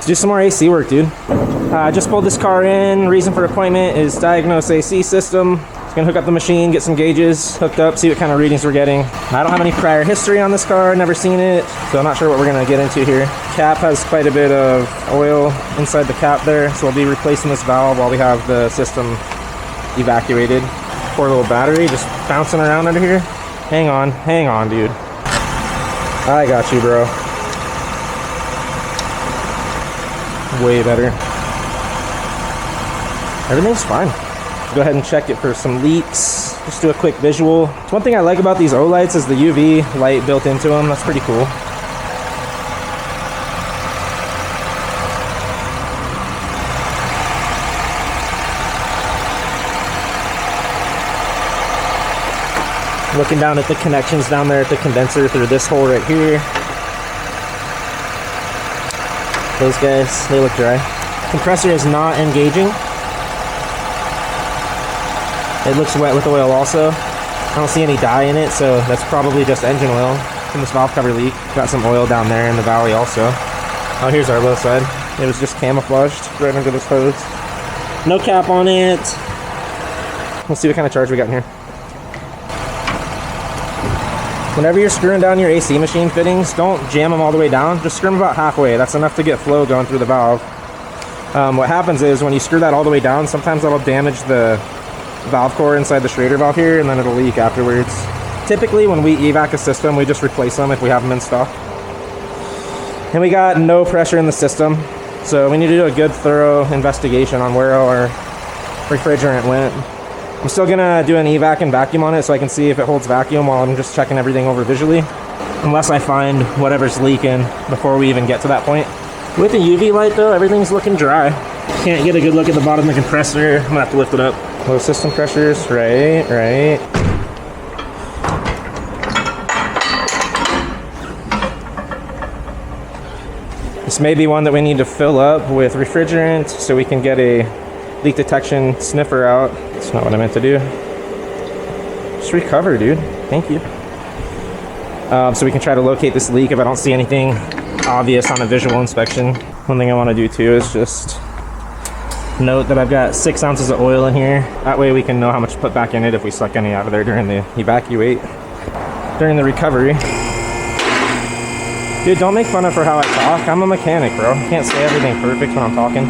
Let's do some more AC work, dude. I just pulled this car in. Reason for appointment is diagnose AC system. It's gonna hook up the machine, get some gauges hooked up, see what kind of readings we're getting. I don't have any prior history on this car, never seen it, so I'm not sure what we're gonna get into here. Cap has quite a bit of oil inside the cap there, so we'll be replacing this valve while we have the system evacuated. Poor little battery just bouncing around under here. Hang on, dude. I got you, bro. Way better. Everything's fine. Go ahead and check it for some leaks. Just do a quick visual. So one thing I like about these O lights is the UV light built into them. That's pretty cool. Looking down at the connections down there at the condenser through this hole right here. Those guys, they look dry. Compressor is not engaging. It looks wet with oil also. I don't see any dye in it, so that's probably just engine oil from this valve cover leak. Got some oil down there in the valley also. Oh, here's our low side. It was just camouflaged right under this hose. No cap on it. Let's see what kind of charge we got in here. Whenever you're screwing down your AC machine fittings, don't jam them all the way down. Just screw them about halfway. That's enough to get flow going through the valve. What happens is when you screw that all the way down, sometimes that'll damage the valve core inside the Schrader valve here, and then it'll leak afterwards. Typically when we evac a system, we just replace them if we have them in stock. And we got no pressure in the system, so we need to do a good thorough investigation on where our refrigerant went. I'm still gonna do an evac and vacuum on it so I can see if it holds vacuum while I'm just checking everything over visually, unless I find whatever's leaking before we even get to that point. With the UV light though, everything's looking dry. Can't get a good look at the bottom of the compressor. I'm gonna have to lift it up. Low system pressures, right. This may be one that we need to fill up with refrigerant so we can get a leak detection sniffer out. That's not what I meant to do. Just recover, dude. Thank you. So we can try to locate this leak if I don't see anything obvious on a visual inspection. One thing I want to do too is just note that I've got 6 ounces of oil in here. That way we can know how much to put back in it if we suck any out of there during the during the recovery. Dude, don't make fun of for how I talk. I'm a mechanic, bro. I can't say everything perfect when I'm talking.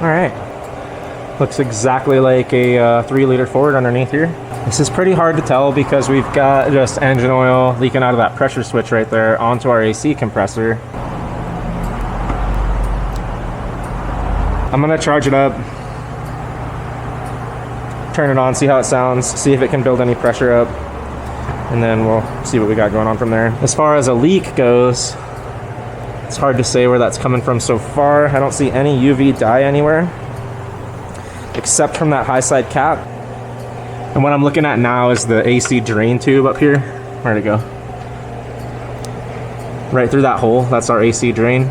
All right. Looks exactly like a 3-liter Ford underneath here. This is pretty hard to tell because we've got just engine oil leaking out of that pressure switch right there onto our AC compressor. I'm gonna charge it up, turn it on, see how it sounds, see if it can build any pressure up, and then we'll see what we got going on from there. As far as a leak goes, it's hard to say where that's coming from so far. I don't see any UV dye anywhere, except from that high side cap. And what I'm looking at now is the AC drain tube up here. Where'd it go? Right through that hole, that's our AC drain,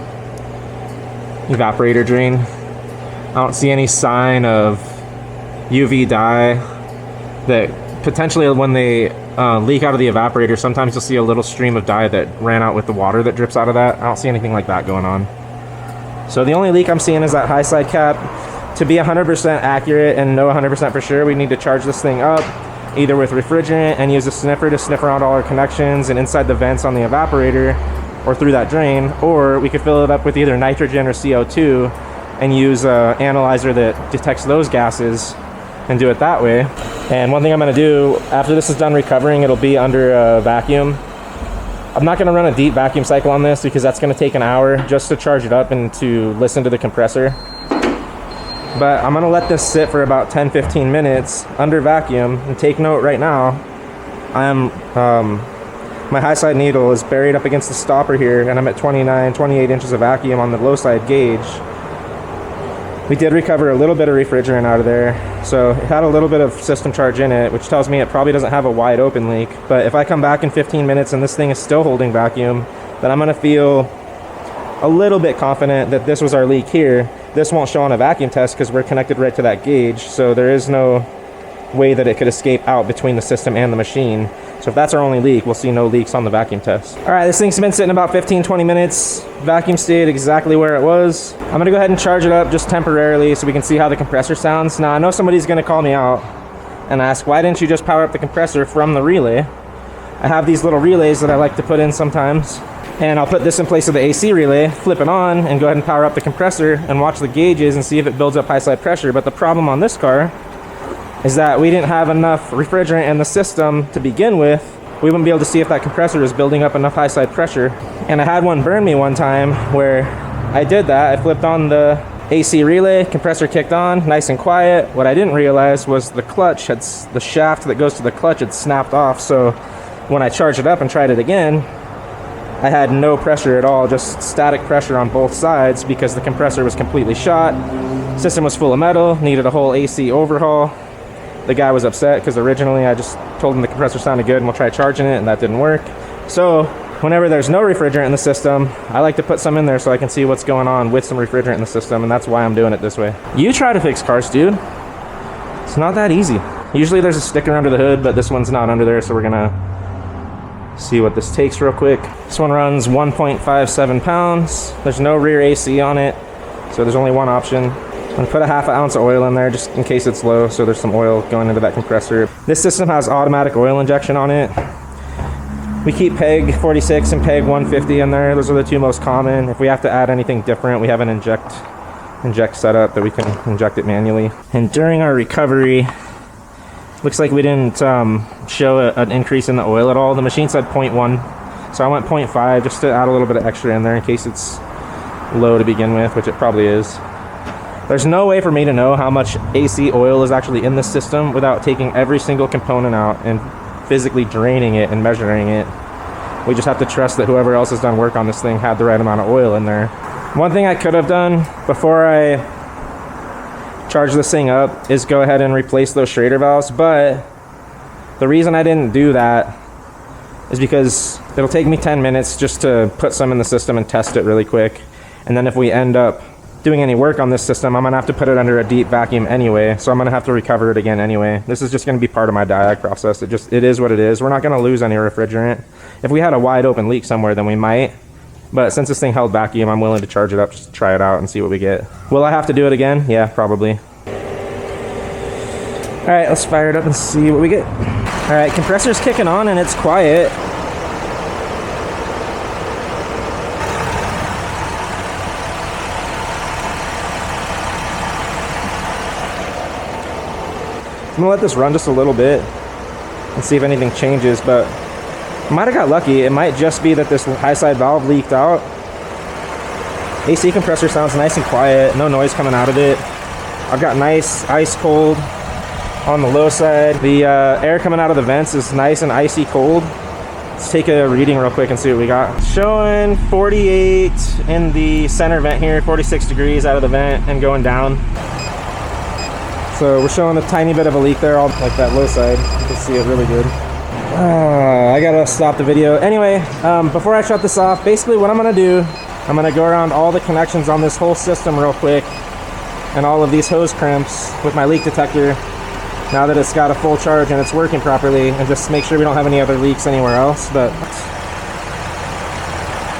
evaporator drain. I don't see any sign of UV dye that potentially when they leak out of the evaporator, sometimes you'll see a little stream of dye that ran out with the water that drips out of that. I don't see anything like that going on. So the only leak I'm seeing is that high side cap. To be 100% accurate and know 100% for sure, we need to charge this thing up either with refrigerant and use a sniffer to sniff around all our connections and inside the vents on the evaporator or through that drain, or we could fill it up with either nitrogen or CO2 and use an analyzer that detects those gases and do it that way. And one thing I'm going to do after this is done recovering, it'll be under a vacuum. I'm not going to run a deep vacuum cycle on this because that's going to take an hour just to charge it up and to listen to the compressor. But I'm going to let this sit for about 10-15 minutes under vacuum. And take note right now, my high side needle is buried up against the stopper here, and I'm at 28 inches of vacuum on the low side gauge. We did recover a little bit of refrigerant out of there, so it had a little bit of system charge in it, which tells me it probably doesn't have a wide open leak. But if I come back in 15 minutes and this thing is still holding vacuum, then I'm going to feel a little bit confident that this was our leak here. This won't show on a vacuum test because we're connected right to that gauge, so there is no way that it could escape out between the system and the machine. So So if that's our only leak, we'll see no leaks on the vacuum test. All right, this thing's been sitting about 15-20 minutes. Vacuum stayed exactly where it was. I'm gonna go ahead and charge it up just temporarily so we can see how the compressor sounds. Now I know somebody's gonna call me out and ask, why didn't you just power up the compressor from the relay? I have these little relays that I like to put in sometimes, and I'll put this in place of the AC relay, flip it on, and go ahead and power up the compressor and watch the gauges and see if it builds up high side pressure. But the problem on this car is that we didn't have enough refrigerant in the system to begin with. We wouldn't be able to see if that compressor is building up enough high side pressure. And I had one burn me one time where I did that. I flipped on the AC relay, compressor kicked on, nice and quiet. What I didn't realize was the clutch had, the shaft that goes to the clutch had snapped off. So when I charged it up and tried it again, I had no pressure at all, just static pressure on both sides because the compressor was completely shot. System was full of metal, needed a whole AC overhaul. The guy was upset because originally I just told him the compressor sounded good and we'll try charging it, and that didn't work. So whenever there's no refrigerant in the system, I like to put some in there so I can see what's going on with some refrigerant in the system, and that's why I'm doing it this way. You try to fix cars, dude. It's not that easy. Usually there's a sticker under the hood, but this one's not under there, so we're gonna see what this takes real quick. This one runs 1.57 pounds. There's no rear AC on it, so there's only one option. I'm gonna put a ½ ounce of oil in there just in case it's low, so there's some oil going into that compressor. This system has automatic oil injection on it. We keep PEG 46 and PEG 150 in there. Those are the two most common. If we have to add anything different, we have an inject setup that we can inject it manually. And during our recovery, looks like we didn't show an increase in the oil at all. The machine said 0.1, so I went 0.5 just to add a little bit of extra in there in case it's low to begin with, which it probably is. There's no way for me to know how much AC oil is actually in this system without taking every single component out and physically draining it and measuring it. We just have to trust that whoever else has done work on this thing had the right amount of oil in there. One thing I could have done before I charge this thing up is go ahead and replace those Schrader valves, but the reason I didn't do that is because it'll take me 10 minutes just to put some in the system and test it really quick, and then if we end up doing any work on this system, I'm gonna have to put it under a deep vacuum anyway, so I'm gonna have to recover it again anyway. This is just gonna be part of my diag process. It is what it is. We're not gonna lose any refrigerant. If we had a wide open leak somewhere, then we might, but since this thing held vacuum, I'm willing to charge it up just to try it out and see what we get. Will I have to do it again? Yeah, probably. All right, let's fire it up and see what we get. All right, compressor's kicking on and it's quiet. I'm gonna let this run just a little bit and see if anything changes, but I might have got lucky. It might just be that this high side valve leaked out. AC compressor sounds nice and quiet, no noise coming out of it. I've got nice ice cold on the low side. The air coming out of the vents is nice and icy cold. Let's take a reading real quick and see what we got. Showing 48 in the center vent here, 46 degrees out of the vent and going down. So we're showing a tiny bit of a leak there, all like that low side. You can see it really good. I gotta stop the video. Anyway, before I shut this off, basically what I'm gonna do, I'm gonna go around all the connections on this whole system real quick and all of these hose crimps with my leak detector now that it's got a full charge and it's working properly, and just make sure we don't have any other leaks anywhere else. But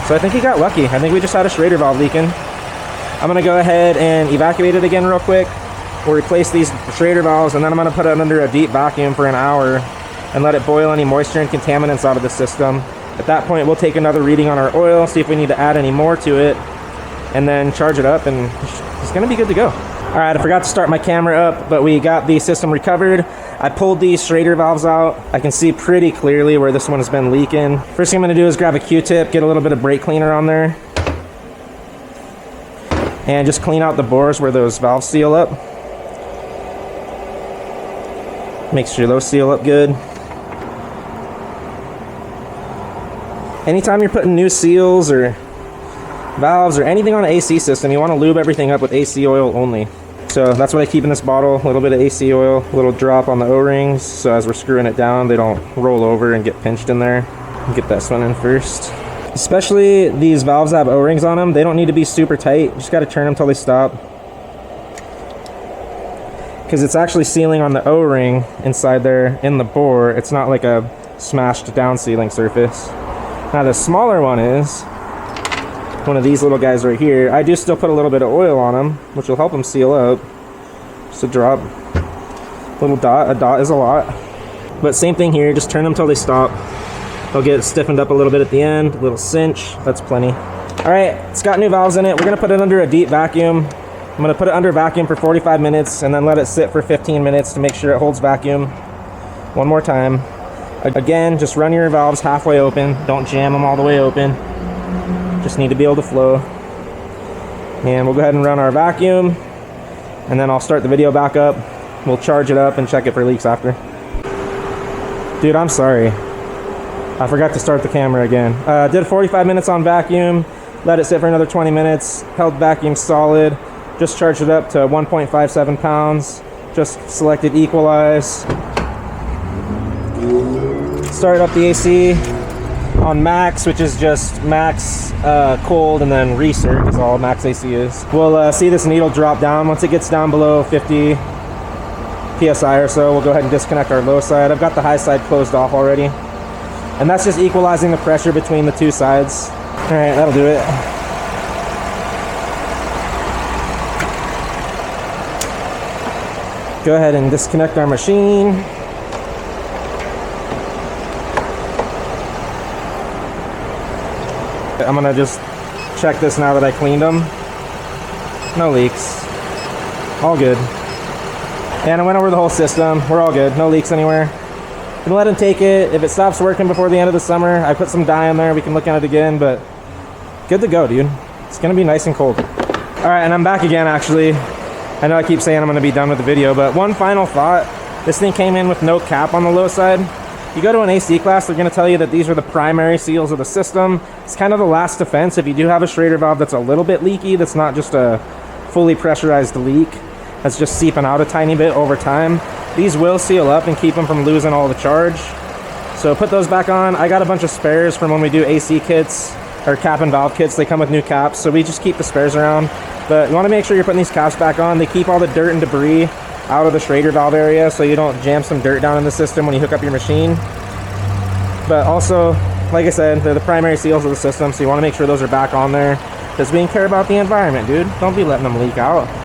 so I think he got lucky. I think we just had a Schrader valve leaking. I'm gonna go ahead and evacuate it again real quick. We'll replace these Schrader valves, and then I'm going to put it under a deep vacuum for an hour and let it boil any moisture and contaminants out of the system. At that point, we'll take another reading on our oil, see if we need to add any more to it, and then charge it up, and it's going to be good to go. All right, I forgot to start my camera up, but we got the system recovered. I pulled these Schrader valves out. I can see pretty clearly where this one has been leaking. First thing I'm going to do is grab a Q-tip, get a little bit of brake cleaner on there, and just clean out the bores where those valves seal up. Make sure those seal up good. Anytime you're putting new seals or valves or anything on an AC system, you want to lube everything up with AC oil only. So that's what I keep in this bottle, a little bit of AC oil, a little drop on the O-rings, so as we're screwing it down, they don't roll over and get pinched in there. Get this one in first. Especially these valves that have O-rings on them, they don't need to be super tight. You just got to turn them till they stop, because it's actually sealing on the O-ring inside there in the bore. It's not like a smashed down sealing surface. Now the smaller one is one of these little guys right here. I do still put a little bit of oil on them, which will help them seal up. Just a drop. Little dot. A dot is a lot. But same thing here, just turn them till they stop. They'll get stiffened up a little bit at the end. A little cinch, that's plenty. All right, it's got new valves in it. We're gonna put it under a deep vacuum. I'm gonna put it under vacuum for 45 minutes and then let it sit for 15 minutes to make sure it holds vacuum. One more time. Again, just run your valves halfway open. Don't jam them all the way open. Just need to be able to flow. And we'll go ahead and run our vacuum, and then I'll start the video back up. We'll charge it up and check it for leaks after. Dude, I'm sorry. I forgot to start the camera again. Did 45 minutes on vacuum, let it sit for another 20 minutes, held vacuum solid, just charged it up to 1.57 pounds, just selected equalize. Started up the AC on max, which is just max cold, and then recirc is all max AC is. We'll see this needle drop down. Once it gets down below 50 PSI or so, we'll go ahead and disconnect our low side. I've got the high side closed off already. And that's just equalizing the pressure between the two sides. All right, that'll do it. Go ahead and disconnect our machine. I'm gonna just check this now that I cleaned them. No leaks. All good. And I went over the whole system. We're all good. No leaks anywhere. Gonna let him take it. If it stops working before the end of the summer, I put some dye in there. We can look at it again, but good to go, dude. It's gonna be nice and cold. All right, and I'm back again, actually. I know I keep saying I'm gonna be done with the video, but one final thought. This thing came in with no cap on the low side. You go to an AC class, they're gonna tell you that these are the primary seals of the system. It's kind of the last defense if you do have a Schrader valve that's a little bit leaky, that's not just a fully pressurized leak, that's just seeping out a tiny bit over time. These will seal up and keep them from losing all the charge. So put those back on. I got a bunch of spares from when we do AC kits or cap and valve kits. They come with new caps, so we just keep the spares around. But you wanna make sure you're putting these caps back on. They keep all the dirt and debris out of the Schrader valve area, so you don't jam some dirt down in the system when you hook up your machine. But also, like I said, they're the primary seals of the system, so you wanna make sure those are back on there, because we care about the environment, dude. Don't be letting them leak out.